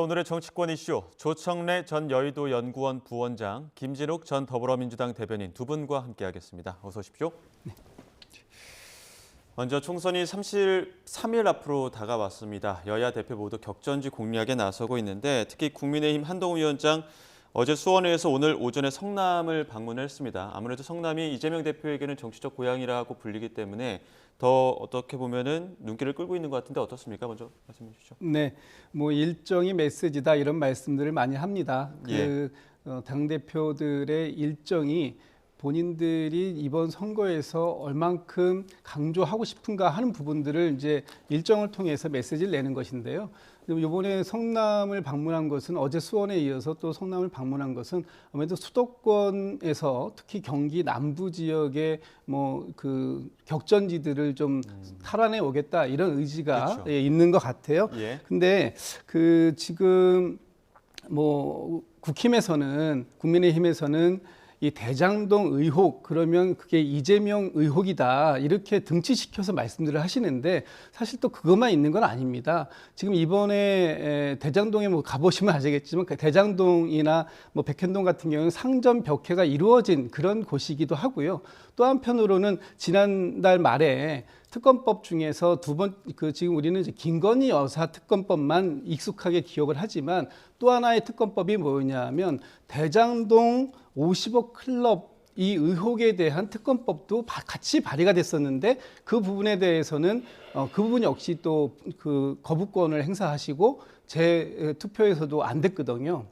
오늘의 정치권 이슈, 조청래 전 여의도 연구원 부원장, 김진욱 전 더불어민주당 대변인 두 분과 함께하겠습니다. 어서 오십시오. 먼저 총선이 33일 앞으로 다가왔습니다. 여야 대표 모두 격전지 공략에 나서고 있는데 특히 국민의힘 한동훈 위원장 어제 수원에서 오늘 오전에 성남을 방문했습니다. 아무래도 성남이 이재명 대표에게는 정치적 고향이라고 불리기 때문에 더 어떻게 보면은 눈길을 끌고 있는 것 같은데 어떻습니까? 먼저 말씀해 주시죠. 네, 뭐 일정이 메시지다 이런 말씀들을 많이 합니다. 당 대표들의 일정이 본인들이 이번 선거에서 얼만큼 강조하고 싶은가 하는 부분들을 이제 일정을 통해서 메시지를 내는 것인데요. 이번에 성남을 방문한 것은 어제 수원에 이어서 또 성남을 방문한 것은 아무래도 수도권에서 특히 경기 남부 지역의 뭐 그 격전지들을 좀 탈환해 오겠다 이런 의지가 그렇죠. 있는 것 같아요. 예. 근데 그 지금 뭐 국힘에서는 국민의힘에서는 이 대장동 의혹 그러면 그게 이재명 의혹이다 이렇게 등치시켜서 말씀들을 하시는데 사실 또 그것만 있는 건 아닙니다. 지금 이번에 대장동에 뭐 가보시면 아시겠지만 그 대장동이나 뭐 백현동 같은 경우는 상점 벽해가 이루어진 그런 곳이기도 하고요. 또 한편으로는 지난달 말에 특검법 중에서 지금 우리는 이제 김건희 여사 특검법만 익숙하게 기억을 하지만 또 하나의 특검법이 뭐냐면 대장동 50억 클럽 이 의혹에 대한 특검법도 같이 발의가 됐었는데 그 부분에 대해서는 그 부분 역시 또 그 거부권을 행사하시고 제 투표에서도 안 됐거든요.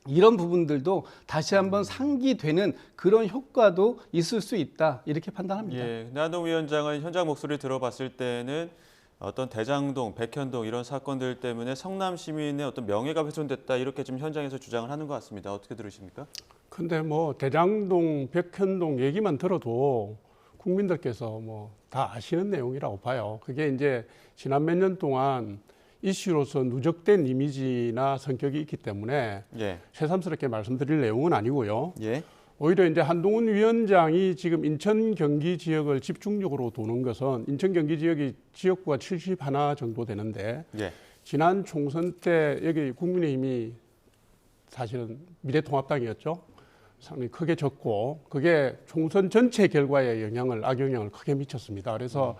이런 부분들도 다시 한번 상기되는 그런 효과도 있을 수 있다 이렇게 판단합니다. 예, 한동훈 위원장은 현장 목소리를 들어봤을 때는 어떤 대장동, 백현동 이런 사건들 때문에 성남 시민의 어떤 명예가 훼손됐다 이렇게 지금 현장에서 주장을 하는 것 같습니다. 어떻게 들으십니까? 근데 뭐 대장동, 백현동 얘기만 들어도 국민들께서 뭐 다 아시는 내용이라고 봐요. 그게 이제 지난 몇 년 동안 이슈로서 누적된 이미지나 성격이 있기 때문에 예. 새삼스럽게 말씀드릴 내용은 아니고요. 예. 오히려 이제 한동훈 위원장이 지금 인천 경기 지역을 집중적으로 도는 것은 인천 경기 지역이 지역구가 71 정도 되는데 예. 지난 총선 때 여기 국민의힘이 사실은 미래통합당이었죠. 상당히 크게 졌고 그게 총선 전체 결과에 악영향을 크게 미쳤습니다. 그래서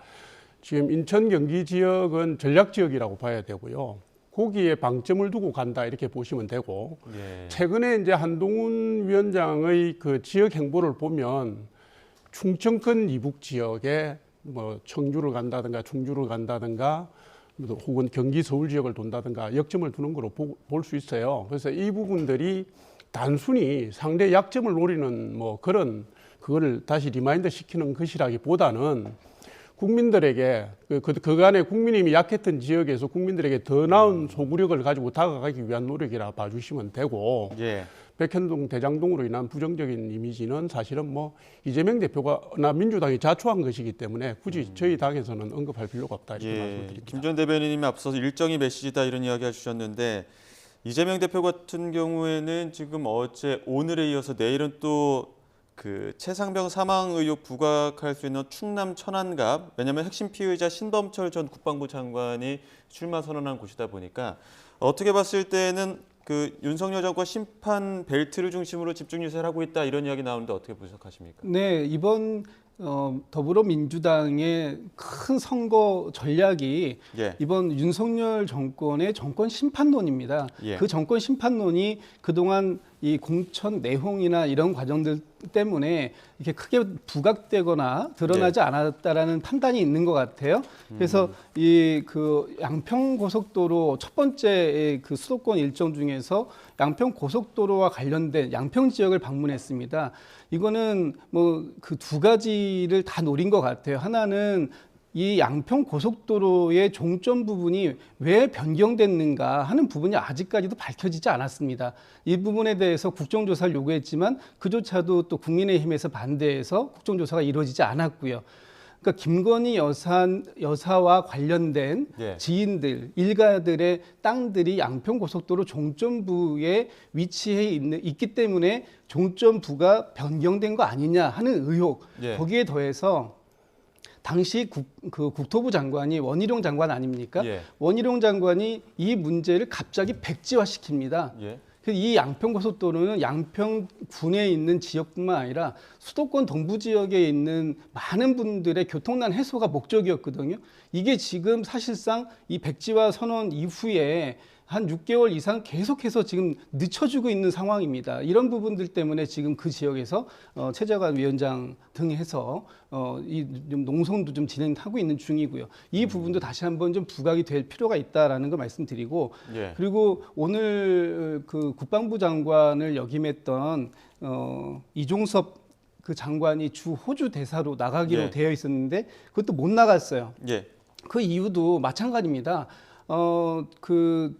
지금 인천 경기 지역은 전략 지역이라고 봐야 되고요. 거기에 방점을 두고 간다 이렇게 보시면 되고 예. 최근에 이제 한동훈 위원장의 그 지역 행보를 보면 충청권 이북 지역에 뭐 청주를 간다든가 충주를 간다든가 혹은 경기 서울 지역을 돈다든가 역점을 두는 거로 볼 수 있어요. 그래서 이 부분들이 단순히 상대 약점을 노리는 뭐 그거를 다시 리마인드 시키는 것이라기보다는 국민들에게 그간에 국민의힘이 약했던 지역에서 국민들에게 더 나은 소구력을 가지고 다가가기 위한 노력이라 봐주시면 되고 예. 백현동 대장동으로 인한 부정적인 이미지는 사실은 뭐 이재명 대표나 민주당이 자초한 것이기 때문에 굳이 저희 당에서는 언급할 필요가 없다 이렇게 말씀드립니다. 김 전 대변인님이 앞서서 일정이 메시지다 이런 이야기 해주셨는데 이재명 대표 같은 경우에는 지금 어제 오늘에 이어서 내일은 또 그 최상병 사망 의혹 부각할 수 있는 충남 천안갑, 왜냐하면 핵심 피의자 신범철 전 국방부 장관이 출마 선언한 곳이다 보니까 어떻게 봤을 때는 그 윤석열 정권 심판 벨트를 중심으로 집중 유세를 하고 있다 이런 이야기 나오는데 어떻게 분석하십니까? 네, 이번 더불어민주당의 큰 선거 전략이 예. 이번 윤석열 정권의 정권 심판론입니다. 예. 그 정권 심판론이 그동안 이 공천 내홍이나 이런 과정들 때문에 이렇게 크게 부각되거나 드러나지 않았다라는 판단이 있는 것 같아요. 그래서 이 그 양평 고속도로 첫 번째 그 수도권 일정 중에서 양평 고속도로와 관련된 양평 지역을 방문했습니다. 이거는 뭐 그 두 가지를 다 노린 것 같아요. 하나는 이 양평 고속도로의 종점 부분이 왜 변경됐는가 하는 부분이 아직까지도 밝혀지지 않았습니다. 이 부분에 대해서 국정조사를 요구했지만 그조차도 또 국민의힘에서 반대해서 국정조사가 이루어지지 않았고요. 그러니까 김건희 여사와 관련된 지인들, 일가들의 땅들이 양평고속도로 종점부에 위치해 있기 때문에 종점부가 변경된 거 아니냐 하는 의혹, 거기에 더해서 당시 국토부 장관이 원희룡 장관 아닙니까? 예. 원희룡 장관이 이 문제를 갑자기 백지화시킵니다. 예. 이 양평고속도로는 양평군에 있는 지역뿐만 아니라 수도권 동부 지역에 있는 많은 분들의 교통난 해소가 목적이었거든요. 이게 지금 사실상 이 백지화 선언 이후에 한 6개월 이상 계속해서 지금 늦춰지고 있는 상황입니다. 이런 부분들 때문에 지금 그 지역에서 최재관 위원장 등 해서 이 농성도 좀 진행하고 있는 중이고요. 이 부분도 다시 한번 좀 부각이 될 필요가 있다라는 걸 말씀드리고, 예. 그리고 오늘 그 국방부 장관을 역임했던 이종섭 그 장관이 주 호주 대사로 나가기로 예. 되어 있었는데 그것도 못 나갔어요. 예. 그 이유도 마찬가지입니다.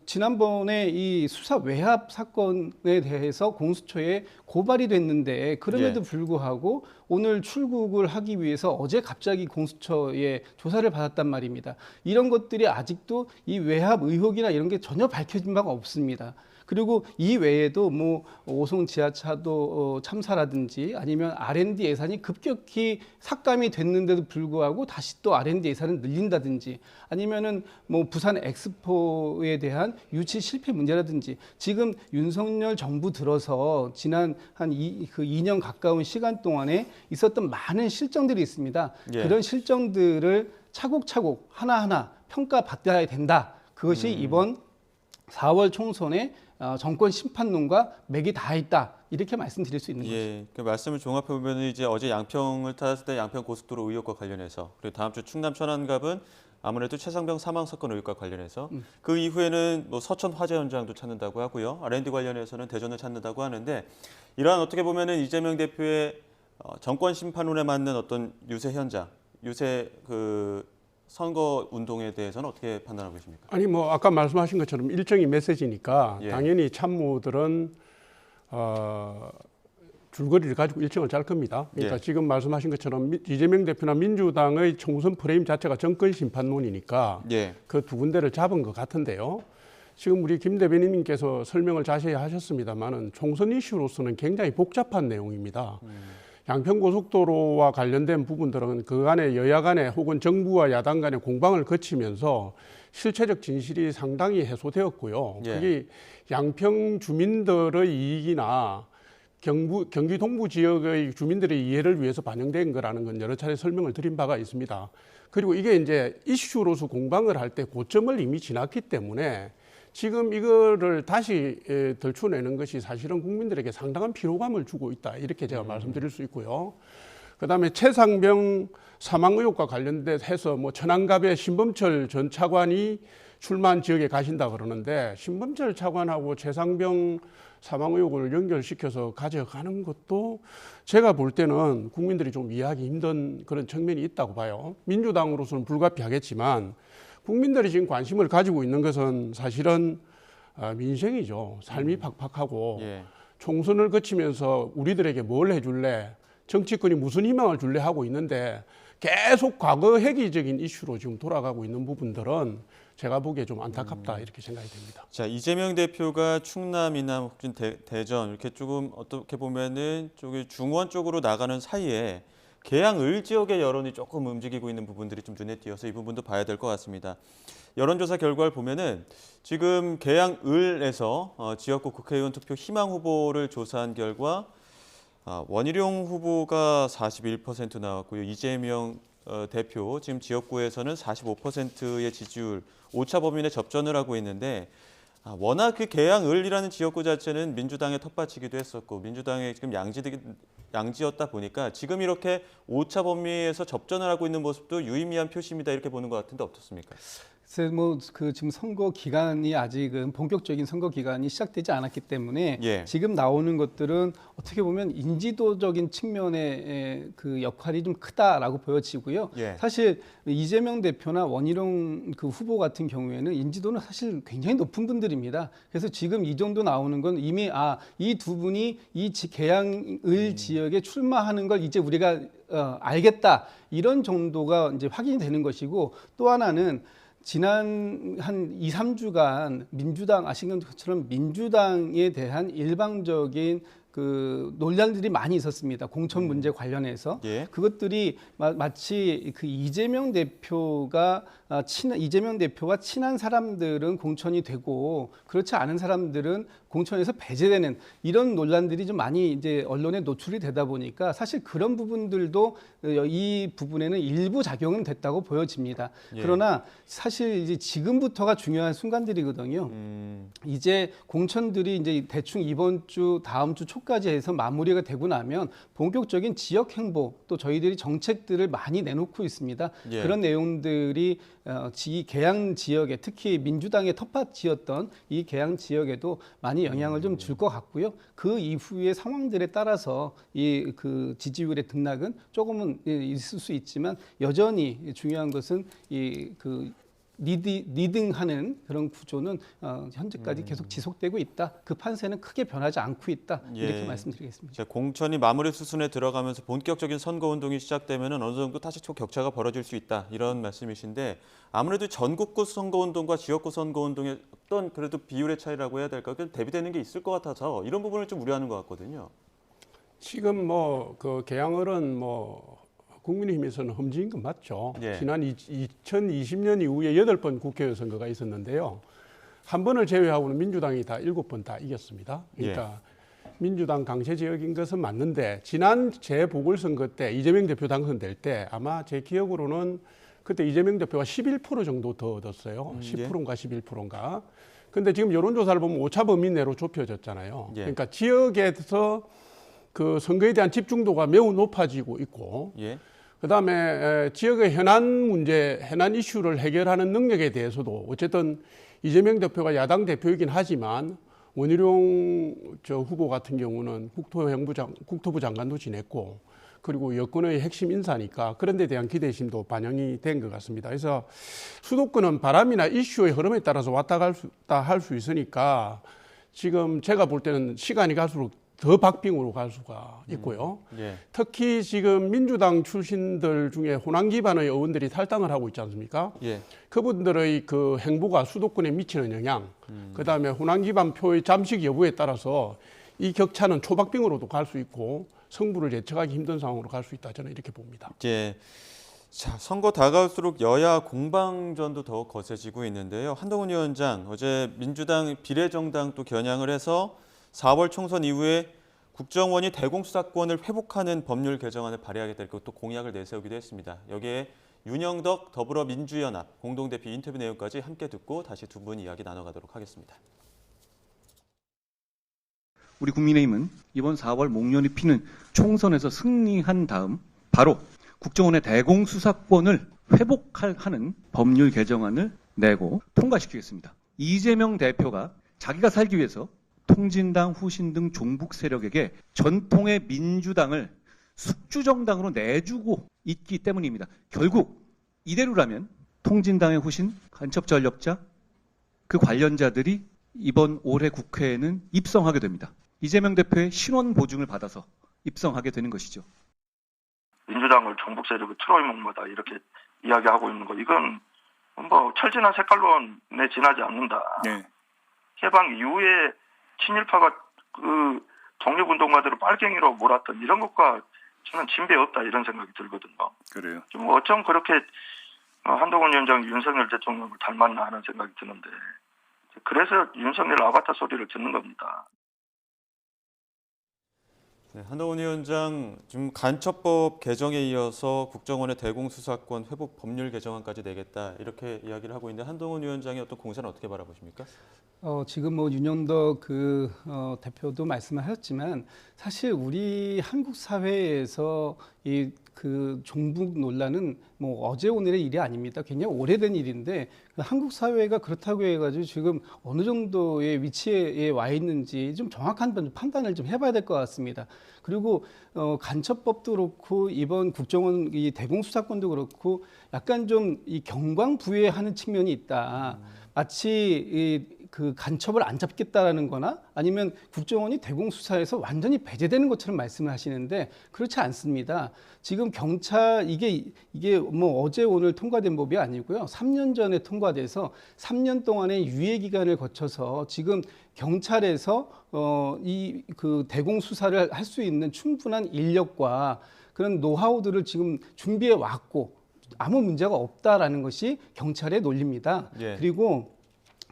지난번에 이 수사 외압 사건에 대해서 공수처에 고발이 됐는데 그럼에도 예. 불구하고 오늘 출국을 하기 위해서 어제 갑자기 공수처에 조사를 받았단 말입니다. 이런 것들이 아직도 이 외압 의혹이나 이런 게 전혀 밝혀진 바가 없습니다. 그리고 이 외에도 뭐 오송 지하차도 참사라든지 아니면 R&D 예산이 급격히 삭감이 됐는데도 불구하고 다시 또 R&D 예산을 늘린다든지 아니면은 뭐 부산 엑스포에 대한 유치 실패 문제라든지 지금 윤석열 정부 들어서 지난 한 2년 가까운 시간 동안에 있었던 많은 실정들이 있습니다. 예. 그런 실정들을 차곡차곡 하나하나 평가받아야 된다. 그것이 이번 4월 총선에 정권 심판론과 맥이 다 있다 이렇게 말씀드릴 수 있는 거죠. 예, 그 말씀을 종합해 보면 이제 어제 양평을 탔을 때 양평 고속도로 의혹과 관련해서 그리고 다음 주 충남 천안갑은 아무래도 최상병 사망 사건 의혹과 관련해서 그 이후에는 뭐 서천 화재 현장도 찾는다고 하고요, R&D 관련해서는 대전을 찾는다고 하는데 이러한 어떻게 보면은 이재명 대표의 정권 심판론에 맞는 어떤 유세 현장, 유세 그 선거 운동에 대해서는 어떻게 판단하고 계십니까? 아니 뭐 아까 말씀하신 것처럼 일정이 메시지니까 예. 당연히 참모들은 줄거리를 가지고 일정을 짤 겁니다. 그러니까 예. 지금 말씀하신 것처럼 이재명 대표나 민주당의 총선 프레임 자체가 정권 심판론이니까 예. 그 두 군데를 잡은 것 같은데요. 지금 우리 김 대변인님께서 설명을 자세히 하셨습니다만은 총선 이슈로서는 굉장히 복잡한 내용입니다. 양평고속도로와 관련된 부분들은 그간의 여야 간에 혹은 정부와 야당 간의 공방을 거치면서 실체적 진실이 상당히 해소되었고요. 예. 그게 양평 주민들의 이익이나 경기 동부 지역의 주민들의 이해를 위해서 반영된 거라는 건 여러 차례 설명을 드린 바가 있습니다. 그리고 이게 이제 이슈로서 공방을 할 때 고점을 이미 지났기 때문에 지금 이거를 다시 들춰내는 것이 사실은 국민들에게 상당한 피로감을 주고 있다. 이렇게 제가 말씀드릴 수 있고요. 그다음에 최상병 사망 의혹과 관련돼서 뭐 천안갑의 신범철 전 차관이 출마한 지역에 가신다 그러는데 신범철 차관하고 최상병 사망 의혹을 연결시켜서 가져가는 것도 제가 볼 때는 국민들이 좀 이해하기 힘든 그런 측면이 있다고 봐요. 민주당으로서는 불가피하겠지만 국민들이 지금 관심을 가지고 있는 것은 사실은 민생이죠. 삶이 팍팍하고 예. 총선을 거치면서 우리들에게 뭘 해줄래, 정치권이 무슨 희망을 줄래 하고 있는데 계속 과거 획기적인 이슈로 지금 돌아가고 있는 부분들은 제가 보기에 좀 안타깝다 이렇게 생각이 됩니다. 자, 이재명 대표가 충남이나 혹은 대전 이렇게 조금 어떻게 보면은 쪽이 중원 쪽으로 나가는 사이에 계양 을 지역의 여론이 조금 움직이고 있는 부분들이 좀 눈에 띄어서 이 부분도 봐야 될 것 같습니다. 여론조사 결과를 보면은 지금 계양 을에서 지역구 국회의원 투표 희망 후보를 조사한 결과 원희룡 후보가 41% 나왔고요. 이재명 대표 지금 지역구에서는 45%의 지지율, 오차 범위내 접전을 하고 있는데 워낙 그 계양을이라는 지역구 자체는 민주당의 텃밭이기도 했었고 민주당의 지금 양지였다 보니까 지금 이렇게 오차 범위에서 접전을 하고 있는 모습도 유의미한 표시입니다. 이렇게 보는 것 같은데 어떻습니까? 글쎄 뭐그 지금 선거 기간이 아직은 본격적인 선거 기간이 시작되지 않았기 때문에 예. 지금 나오는 것들은 어떻게 보면 인지도적인 측면의 그 역할이 좀 크다라고 보여지고요. 예. 사실 이재명 대표나 원희룡 그 후보 같은 경우에는 인지도는 사실 굉장히 높은 분들입니다. 그래서 지금 이 정도 나오는 건 이미 이 두 분이 이 계양을 지역에 출마하는 걸 이제 우리가 알겠다 이런 정도가 이제 확인이 되는 것이고 또 하나는 지난 한 2, 3주간 민주당 아시는 것처럼 민주당에 대한 일방적인 그 논란들이 많이 있었습니다. 공천 문제 관련해서. 예. 그것들이 마치 그 이재명 대표와 친한 사람들은 공천이 되고 그렇지 않은 사람들은 공천에서 배제되는 이런 논란들이 좀 많이 이제 언론에 노출이 되다 보니까 사실 그런 부분들도 이 부분에는 일부 작용은 됐다고 보여집니다. 예. 그러나 사실 이제 지금부터가 중요한 순간들이거든요. 이제 공천들이 이제 대충 이번 주, 다음 주 초까지 해서 마무리가 되고 나면 본격적인 지역 행보 또 저희들이 정책들을 많이 내놓고 있습니다. 예. 그런 내용들이 이 계양 지역에 특히 민주당의 텃밭지였던 이 계양 지역에도 많이 영향을 좀 줄 것 같고요. 그 이후의 상황들에 따라서 이 그 지지율의 등락은 조금은 있을 수 있지만 여전히 중요한 것은 이 그 리딩하는 그런 구조는 현재까지 계속 지속되고 있다. 그 판세는 크게 변하지 않고 있다. 이렇게 예. 말씀드리겠습니다. 이제 공천이 마무리 수순에 들어가면서 본격적인 선거 운동이 시작되면 어느 정도 다시 또 격차가 벌어질 수 있다. 이런 말씀이신데 아무래도 전국구 선거 운동과 지역구 선거 운동의 어떤 그래도 비율의 차이라고 해야 될까요? 대비되는 게 있을 것 같아서 이런 부분을 좀 우려하는 것 같거든요. 지금 뭐 그 계양을은 뭐 국민의힘에서는 험지인 건 맞죠. 예. 지난 2020년 이후에 8번 국회의원 선거가 있었는데요. 한 번을 제외하고는 민주당이 다 7번 다 이겼습니다. 그러니까 민주당 강세 지역인 것은 맞는데 지난 재보궐선거 때 이재명 대표 당선될 때 아마 제 기억으로는 그때 이재명 대표가 11% 정도 더 얻었어요. 10%인가 11%인가. 근데 지금 여론조사를 보면 오차 범위 내로 좁혀졌잖아요. 예. 그러니까 지역에서 그 선거에 대한 집중도가 매우 높아지고 있고 예. 그다음에 지역의 현안 문제, 현안 이슈를 해결하는 능력에 대해서도 어쨌든 이재명 대표가 야당 대표이긴 하지만 원희룡 후보 같은 경우는 국토부 장관도 지냈고 그리고 여권의 핵심 인사니까 그런 데 대한 기대심도 반영이 된 것 같습니다. 그래서 수도권은 바람이나 이슈의 흐름에 따라서 왔다 갔다 할 수 있으니까 지금 제가 볼 때는 시간이 갈수록 더 박빙으로 갈 수가 있고요. 예. 특히 지금 민주당 출신들 중에 호남 기반의 의원들이 탈당을 하고 있지 않습니까? 예. 그분들의 그 행보가 수도권에 미치는 영향, 그다음에 호남 기반 표의 잠식 여부에 따라서 이 격차는 초박빙으로도 갈 수 있고 승부를 예측하기 힘든 상황으로 갈 수 있다. 저는 이렇게 봅니다. 예. 자, 선거 다가올수록 여야 공방전도 더 거세지고 있는데요. 한동훈 위원장 어제 민주당 비례정당 또 겨냥을 해서 4월 총선 이후에 국정원이 대공수사권을 회복하는 법률 개정안을 발의하게 될 것도 공약을 내세우기도 했습니다. 여기에 윤영덕 더불어민주연합 공동대표 인터뷰 내용까지 함께 듣고 다시 두 분 이야기 나눠가도록 하겠습니다. 우리 국민의힘은 이번 4월 목련이 피는 총선에서 승리한 다음 바로 국정원의 대공수사권을 회복하는 법률 개정안을 내고 통과시키겠습니다. 이재명 대표가 자기가 살기 위해서 통진당, 후신 등 종북 세력에게 전통의 민주당을 숙주정당으로 내주고 있기 때문입니다. 결국 이대로라면 통진당의 후신, 간첩 전력자, 그 관련자들이 이번 올해 국회에는 입성하게 됩니다. 이재명 대표의 신원 보증을 받아서 입성하게 되는 것이죠. 민주당을 종북 세력의 트로이 목마다 이렇게 이야기하고 있는 거 이건 뭐 철진한 색깔론에 지나지 않는다. 네. 해방 이후에 친일파가 그 독립운동가들을 빨갱이로 몰았던 이런 것과 저는 진배 없다 이런 생각이 들거든요. 그래요. 좀 어쩜 그렇게 한동훈 위원장이 윤석열 대통령을 닮았나 하는 생각이 드는데 그래서 윤석열 아바타 소리를 듣는 겁니다. 네, 한동훈 위원장 지금 간첩법 개정에 이어서 국정원의 대공수사권 회복 법률 개정안까지 내겠다 이렇게 이야기를 하고 있는데 한동훈 위원장의 어떤 공세는 어떻게 바라보십니까? 지금 뭐 윤영덕 대표도 말씀을 하셨지만 사실 우리 한국 사회에서 이 그 종북 논란은 뭐 어제 오늘의 일이 아닙니다. 굉장히 오래된 일인데 한국 사회가 그렇다고 해가지고 지금 어느 정도의 위치에 와 있는지 좀 정확한 판단을 좀 해봐야 될 것 같습니다. 그리고 간첩법도 그렇고 이번 국정원 이 대공수사권도 그렇고 약간 좀 이 경광부회하는 측면이 있다. 마치 그 간첩을 안 잡겠다라는 거나 아니면 국정원이 대공수사에서 완전히 배제되는 것처럼 말씀을 하시는데 그렇지 않습니다. 지금 경찰 이게 뭐 어제 오늘 통과된 법이 아니고요. 3년 전에 통과돼서 3년 동안의 유예 기간을 거쳐서 지금 경찰에서 이 그 대공수사를 할 수 있는 충분한 인력과 그런 노하우들을 지금 준비해 왔고 아무 문제가 없다라는 것이 경찰의 논리입니다. 예. 그리고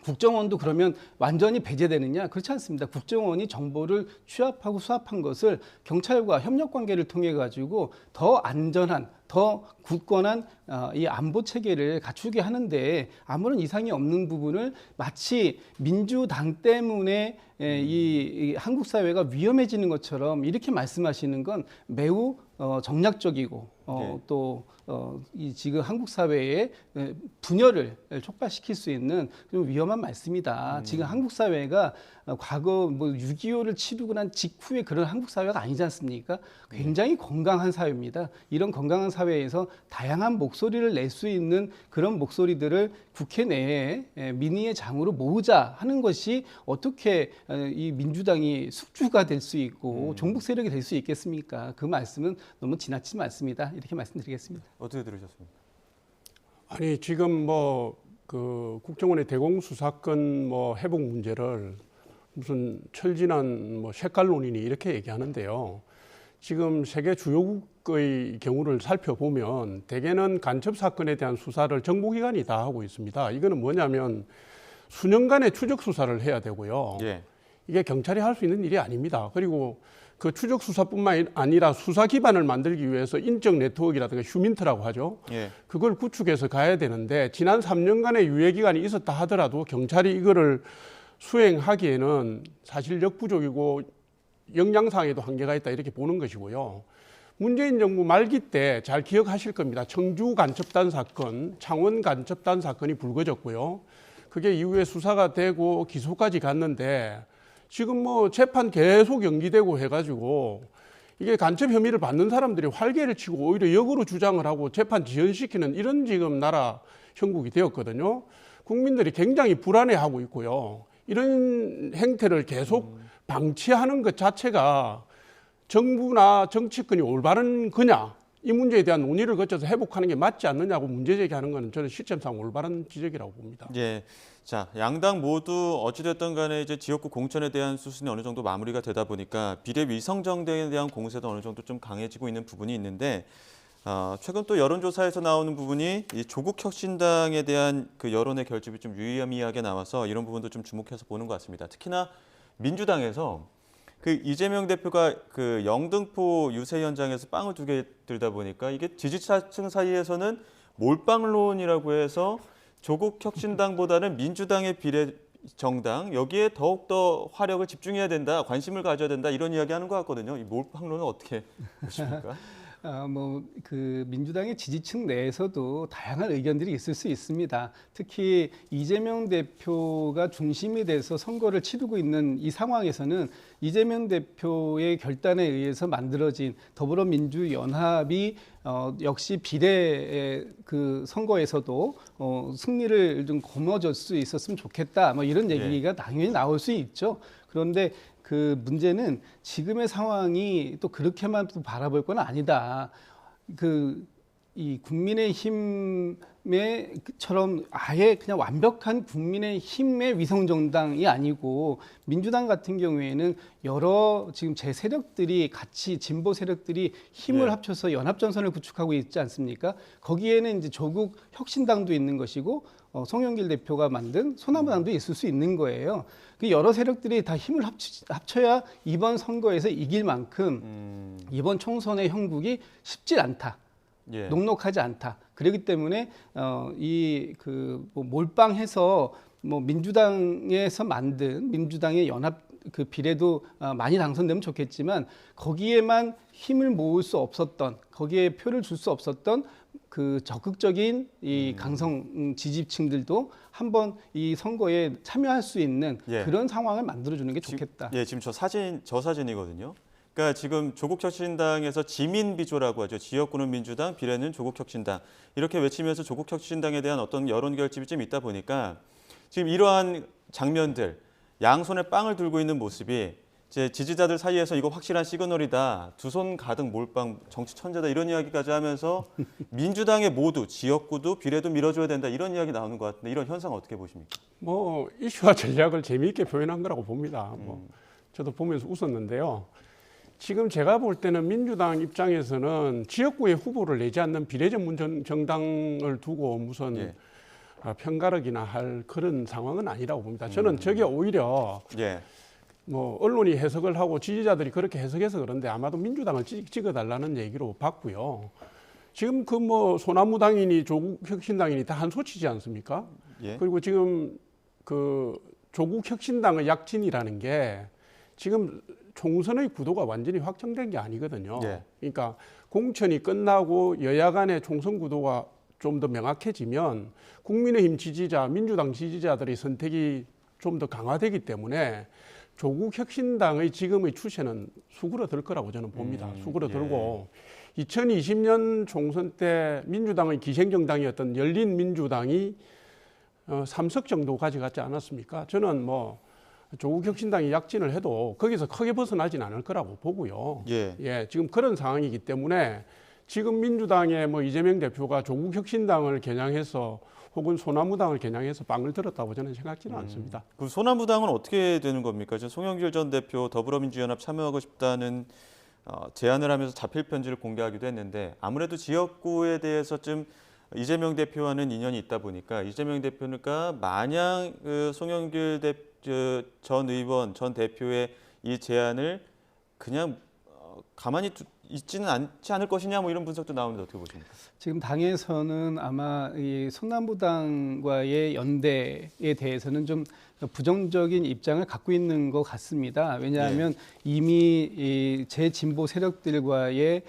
국정원도 그러면 완전히 배제되느냐? 그렇지 않습니다. 국정원이 정보를 취합하고 수합한 것을 경찰과 협력 관계를 통해 가지고 더 안전한, 더 굳건한 이 안보 체계를 갖추게 하는데 아무런 이상이 없는 부분을 마치 민주당 때문에 이 한국 사회가 위험해지는 것처럼 이렇게 말씀하시는 건 매우 정략적이고 네. 또 이 지금 한국 사회의 분열을 촉발시킬 수 있는 좀 위험한 말씀이다. 지금 한국 사회가 과거 뭐 6.25를 치르고 난 직후에 그런 한국 사회가 아니지 않습니까? 굉장히 건강한 사회입니다. 이런 건강한 사회에서 다양한 목소리를 낼 수 있는 그런 목소리들을 국회 내에 민의의 장으로 모으자 하는 것이 어떻게 이 민주당이 숙주가 될 수 있고 종북 세력이 될 수 있겠습니까? 그 말씀은 너무 지나치지 않습니다. 이렇게 말씀드리겠습니다. 어떻게 들으셨습니까? 아니 지금 뭐 그 국정원의 대공수사권 뭐 회복 문제를 무슨 철진한 뭐 색깔론이니 이렇게 얘기하는데요. 지금 세계 주요국의 경우를 살펴보면 대개는 간첩 사건에 대한 수사를 정보기관이 다 하고 있습니다. 이거는 뭐냐면 수년간의 추적 수사를 해야 되고요. 예. 이게 경찰이 할 수 있는 일이 아닙니다. 그리고 그 추적 수사뿐만 아니라 수사 기반을 만들기 위해서 인적 네트워크라든가 휴민트라고 하죠. 예. 그걸 구축해서 가야 되는데 지난 3년간의 유예 기간이 있었다 하더라도 경찰이 이거를 수행하기에는 사실 역부족이고 역량상에도 한계가 있다 이렇게 보는 것이고요. 문재인 정부 말기 때 잘 기억하실 겁니다. 청주 간첩단 사건, 창원 간첩단 사건이 불거졌고요. 그게 이후에 수사가 되고 기소까지 갔는데 지금 뭐 재판 계속 연기되고 해가지고 이게 간첩 혐의를 받는 사람들이 활개를 치고 오히려 역으로 주장을 하고 재판 지연시키는 이런 지금 나라 형국이 되었거든요. 국민들이 굉장히 불안해하고 있고요. 이런 행태를 계속 방치하는 것 자체가 정부나 정치권이 올바른 거냐 이 문제에 대한 논의를 거쳐서 회복하는 게 맞지 않느냐고 문제 제기하는 것은 저는 시점상 올바른 지적이라고 봅니다. 예. 자, 양당 모두 어찌됐든 간에 이제 지역구 공천에 대한 수순이 어느 정도 마무리가 되다 보니까 비례위성정당에 대한 공세도 어느 정도 좀 강해지고 있는 부분이 있는데 최근 또 여론조사에서 나오는 부분이 이 조국혁신당에 대한 그 여론의 결집이 좀 유의미하게 나와서 이런 부분도 좀 주목해서 보는 것 같습니다. 특히나 민주당에서 그 이재명 대표가 그 영등포 유세 현장에서 빵을 2개 들다 보니까 이게 지지자층 사이에서는 몰빵론이라고 해서 조국혁신당보다는 민주당의 비례 정당 여기에 더욱더 화력을 집중해야 된다, 관심을 가져야 된다 이런 이야기하는 것 같거든요. 이 몰빵론은 어떻게 보십니까? 뭐 그 민주당의 지지층 내에서도 다양한 의견들이 있을 수 있습니다. 특히 이재명 대표가 중심이 돼서 선거를 치르고 있는 이 상황에서는 이재명 대표의 결단에 의해서 만들어진 더불어민주연합이 역시 비례 그 선거에서도 승리를 좀 거머쥘 수 있었으면 좋겠다. 뭐 이런 얘기가 당연히 나올 수 있죠. 그런데 그 문제는 지금의 상황이 또 그렇게만 또 바라볼 건 아니다. 이 국민의힘처럼 아예 그냥 완벽한 국민의힘의 위성정당이 아니고 민주당 같은 경우에는 여러 지금 제 세력들이 같이 진보 세력들이 힘을 합쳐서 연합전선을 구축하고 있지 않습니까? 거기에는 이제 조국 혁신당도 있는 것이고 송영길 대표가 만든 소나무당도 있을 수 있는 거예요. 그 여러 세력들이 다 힘을 합쳐야 이번 선거에서 이길 만큼 이번 총선의 형국이 쉽지 않다. 녹록하지 않다. 그렇기 때문에 뭐 몰빵해서 뭐 민주당에서 만든 민주당의 연합 그 비례도 많이 당선되면 좋겠지만 거기에만 힘을 모을 수 없었던 거기에 표를 줄 수 없었던 그 적극적인 이 강성 지지층들도 한번 이 선거에 참여할 수 있는 그런 상황을 만들어주는 게 좋겠다. 지금 저 사진이거든요. 그러니까 지금 조국혁신당에서 지민비조라고 하죠. 지역구는 민주당, 비례는 조국혁신당. 이렇게 외치면서 조국혁신당에 대한 어떤 여론 결집이 좀 있다 보니까 지금 이러한 장면들, 양손에 빵을 들고 있는 모습이 이제 지지자들 사이에서 이거 확실한 시그널이다. 두 손 가득 몰빵 정치 천재다 이런 이야기까지 하면서 민주당의 모두 지역구도 비례도 밀어줘야 된다 이런 이야기 나오는 것 같은데 이런 현상 어떻게 보십니까? 뭐 이슈와 전략을 재미있게 표현한 거라고 봅니다. 저도 보면서 웃었는데요. 지금 제가 볼 때는 민주당 입장에서는 지역구에 후보를 내지 않는 비례전문 정당을 두고 무슨 예. 편가르기나 할 그런 상황은 아니라고 봅니다. 저는 저게 오히려 예. 뭐 언론이 해석을 하고 지지자들이 그렇게 해석해서 그런데 아마도 민주당을 찍어달라는 얘기로 봤고요. 지금 그 뭐 소나무당이니 조국혁신당이니 다 한 소치지 않습니까? 예. 그리고 지금 그 조국혁신당의 약진이라는 게 지금 총선의 구도가 완전히 확정된 게 아니거든요. 예. 그러니까 공천이 끝나고 여야 간의 총선 구도가 좀 더 명확해지면 국민의힘 지지자, 민주당 지지자들의 선택이 좀 더 강화되기 때문에 조국 혁신당의 지금의 추세는 수그러들 거라고 저는 봅니다. 수그러들고 2020년 총선 때 민주당의 기생정당이었던 열린민주당이 3석 정도 가져갔지 않았습니까? 저는 뭐 조국 혁신당이 약진을 해도 거기서 크게 벗어나진 않을 거라고 보고요. 예. 지금 그런 상황이기 때문에 지금 민주당의 뭐 이재명 대표가 조국 혁신당을 겨냥해서 혹은 소나무당을 겨냥해서 빵을 들었다고 저는 생각지는 않습니다. 그 소나무당은 어떻게 되는 겁니까? 지금 송영길 전 대표 더불어민주연합 참여하고 싶다는 제안을 하면서 자필 편지를 공개하기도 했는데 아무래도 지역구에 대해서 좀 이재명 대표와는 인연이 있다 보니까 이재명 대표가 마냥 그 송영길 전 의원 전 대표의 이 제안을 그냥 가만히 있지는 않지 않을 것이냐 뭐 이런 분석도 나오는데 어떻게 보십니까? 지금 당에서는 아마 이 소나무당과의 연대에 대해서는 좀 부정적인 입장을 갖고 있는 것 같습니다. 왜냐하면 이미 이 제진보 세력들과의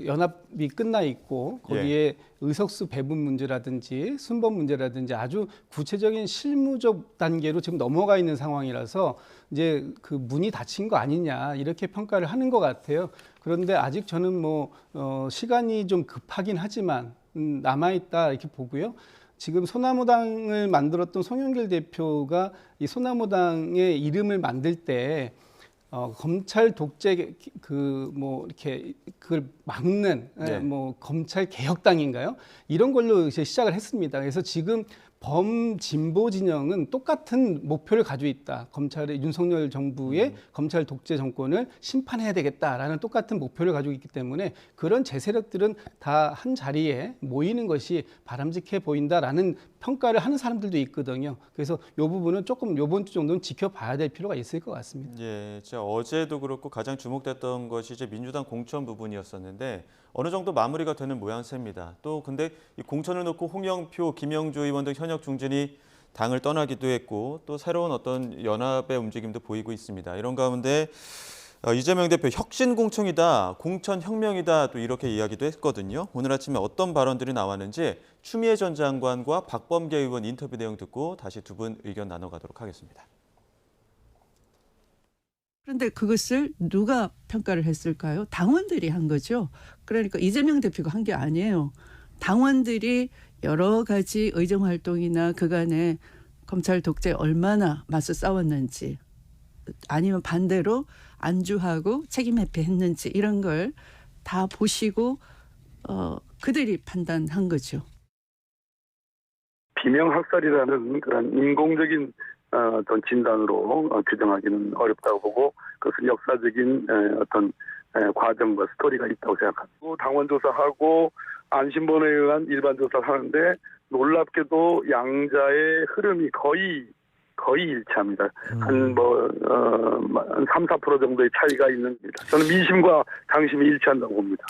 연합이 끝나 있고 거기에 의석수 배분 문제라든지 순번 문제라든지 아주 구체적인 실무적 단계로 지금 넘어가 있는 상황이라서 이제 그 문이 닫힌 거 아니냐 이렇게 평가를 하는 것 같아요. 그런데 아직 저는 뭐 시간이 좀 급하긴 하지만 남아 있다 이렇게 보고요. 지금 소나무당을 만들었던 송영길 대표가 이 소나무당의 이름을 만들 때 검찰 독재 그 뭐 이렇게 그걸 막는 뭐 검찰 개혁당인가요? 이런 걸로 이제 시작을 했습니다. 그래서 지금 범진보 진영은 똑같은 목표를 가지고 있다. 검찰의 윤석열 정부의 검찰 독재 정권을 심판해야 되겠다라는 똑같은 목표를 가지고 있기 때문에 그런 제세력들은 다 한 자리에 모이는 것이 바람직해 보인다라는 평가를 하는 사람들도 있거든요. 그래서 이 부분은 조금 이번 주 정도는 지켜봐야 될 필요가 있을 것 같습니다. 예, 진짜 어제도 그렇고 가장 주목됐던 것이 이제 민주당 공천 부분이었었는데 어느 정도 마무리가 되는 모양새입니다. 또 근데 이 공천을 놓고 홍영표, 김영조 의원 등 현역 중진이 당을 떠나기도 했고 또 새로운 어떤 연합의 움직임도 보이고 있습니다. 이런 가운데 이재명 대표 혁신 공천이다, 공천 혁명이다 또 이렇게 이야기도 했거든요. 오늘 아침에 어떤 발언들이 나왔는지 추미애 전 장관과 박범계 의원 인터뷰 내용 듣고 다시 두 분 의견 나눠가도록 하겠습니다. 그런데 그것을 누가 평가를 했을까요? 당원들이 한 거죠. 그러니까 이재명 대표가 한 게 아니에요. 당원들이 여러 가지 의정활동이나 그간에 검찰 독재에 얼마나 맞서 싸웠는지 아니면 반대로 안주하고 책임 회피했는지 이런 걸 다 보시고 그들이 판단한 거죠. 비명학살이라는 그런 인공적인 어떤 진단으로 규정하기는 어렵다고 보고 그것은 역사적인 어떤 과정과 스토리가 있다고 생각합니다. 당원 조사하고 안심번호에 의한 일반 조사를 하는데 놀랍게도 양자의 흐름이 거의 일치합니다. 한 3-4% 정도의 차이가 있는 겁니다. 저는 민심과 당심이 일치한다고 봅니다.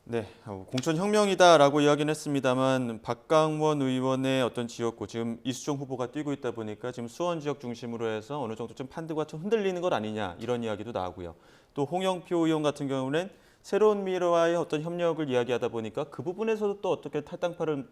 네, 공천혁명이다라고 이야기는 했습니다만 박강원 의원의 어떤 지역구, 지금 이수정 후보가 뛰고 있다 보니까 지금 수원 지역 중심으로 해서 어느 정도 좀 판도가 좀 흔들리는 것 아니냐 이런 이야기도 나오고요. 또 홍영표 의원 같은 경우는 새로운 미래와의 어떤 협력을 이야기하다 보니까 그 부분에서도 또 어떻게 탈당파를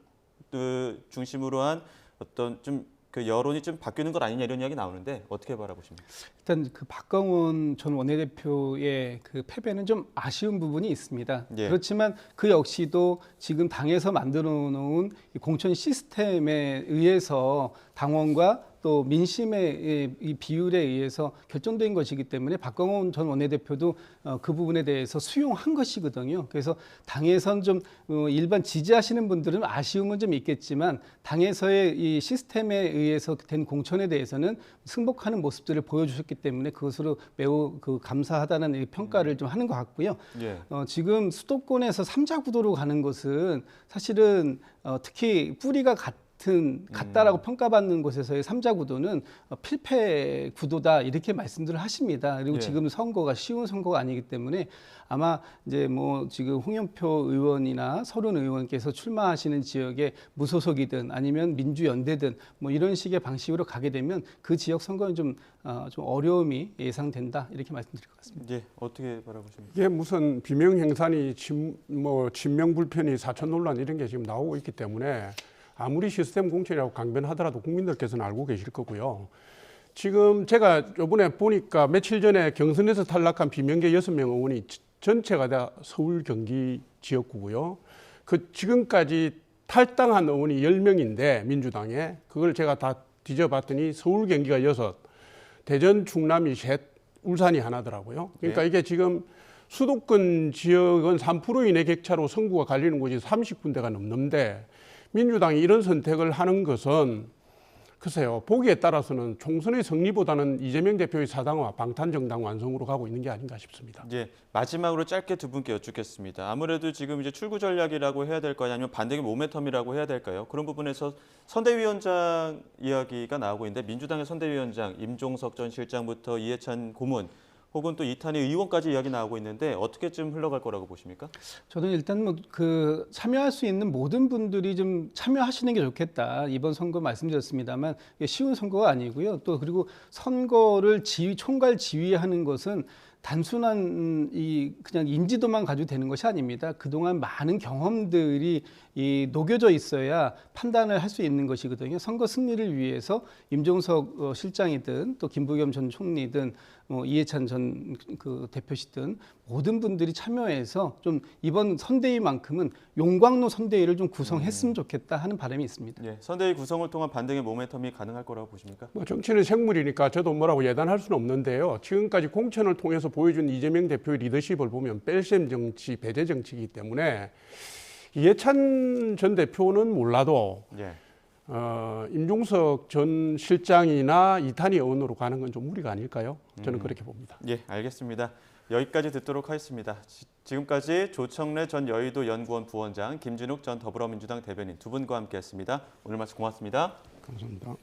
중심으로 한 어떤 좀 그 여론이 좀 바뀌는 것 아니냐 이런 이야기 나오는데 어떻게 바라보십니까? 일단 그 박광원 전 원내대표의 그 패배는 좀 아쉬운 부분이 있습니다. 예. 그렇지만 그 역시도 지금 당에서 만들어 놓은 이 공천 시스템에 의해서 당원과 또 민심의 이 비율에 의해서 결정된 것이기 때문에 박광원 전 원내대표도 그 부분에 대해서 수용한 것이거든요. 그래서 당에선 좀 일반 지지하시는 분들은 아쉬움은 좀 있겠지만 당에서의 이 시스템에 의해서 된 공천에 대해서는 승복하는 모습들을 보여주셨기 때문에 그것으로 매우 그 감사하다는 이 평가를 좀 하는 것 같고요. 예. 지금 수도권에서 3자 구도로 가는 것은 사실은 특히 뿌리가 같다라고 평가받는 곳에서의 3자 구도는 필패 구도다 이렇게 말씀들을 하십니다. 그리고 예. 지금 선거가 쉬운 선거가 아니기 때문에 아마 이제 뭐 지금 홍영표 의원이나 서른 의원께서 출마하시는 지역에 무소속이든 아니면 민주연대든 뭐 이런 식의 방식으로 가게 되면 그 지역 선거는 좀 어려움이 예상된다 이렇게 말씀드릴 것 같습니다. 예, 어떻게 바라보십니까? 이게 무슨 비명행산이 진명불편이 사천 논란 이런 게 지금 나오고 있기 때문에 아무리 시스템 공천이라고 강변하더라도 국민들께서는 알고 계실 거고요. 지금 제가 이번에 보니까 며칠 전에 경선에서 탈락한 비명계 6명 의원이 전체가 다 서울 경기 지역구고요. 그 지금까지 탈당한 의원이 10명인데 민주당에 그걸 제가 다 뒤져봤더니 서울 경기가 6, 대전 충남이 3, 울산이 하나더라고요. 그러니까 네. 이게 지금 수도권 지역은 3% 이내 격차로 선구가 갈리는 곳이 30군데가 넘는데 민주당이 이런 선택을 하는 것은 글쎄요, 보기에 따라서는 총선의 승리보다는 이재명 대표의 사당화, 방탄정당 완성으로 가고 있는 게 아닌가 싶습니다. 예, 마지막으로 짧게 두 분께 여쭙겠습니다. 아무래도 지금 이제 출구 전략이라고 해야 될까요? 아니면 반대의 모멘텀이라고 해야 될까요? 그런 부분에서 선대위원장 이야기가 나오고 있는데 민주당의 선대위원장 임종석 전 실장부터 이해찬 고문 혹은 또 이탄희 의원까지 이야기 나오고 있는데 어떻게 좀 흘러갈 거라고 보십니까? 저는 일단 뭐 그 참여할 수 있는 모든 분들이 좀 참여하시는 게 좋겠다. 이번 선거 말씀드렸습니다만 이게 쉬운 선거가 아니고요. 또 그리고 선거를 총괄 지휘하는 것은 단순한 그냥 인지도만 가지고 되는 것이 아닙니다. 그동안 많은 경험들이 녹여져 있어야 판단을 할 수 있는 것이거든요. 선거 승리를 위해서 임종석 실장이든 또 김부겸 전 총리든 이해찬 전 그 대표시든 모든 분들이 참여해서 좀 이번 선대위만큼은 용광로 선대위를 좀 구성했으면 좋겠다 하는 바람이 있습니다. 예, 선대위 구성을 통한 반등의 모멘텀이 가능할 거라고 보십니까? 뭐 정치는 생물이니까 저도 뭐라고 예단할 수는 없는데요. 지금까지 공천을 통해서 보여준 이재명 대표의 리더십을 보면 뺄셈 정치, 배제 정치이기 때문에 이해찬 전 대표는 몰라도 예. 임종석 전 실장이나 이탄희 의원으로 가는 건 좀 무리가 아닐까요? 저는 그렇게 봅니다. 예, 알겠습니다. 여기까지 듣도록 하겠습니다. 지금까지 조청래 전 여의도 연구원 부원장, 김진욱 전 더불어민주당 대변인 두 분과 함께했습니다. 오늘 말씀 고맙습니다. 감사합니다.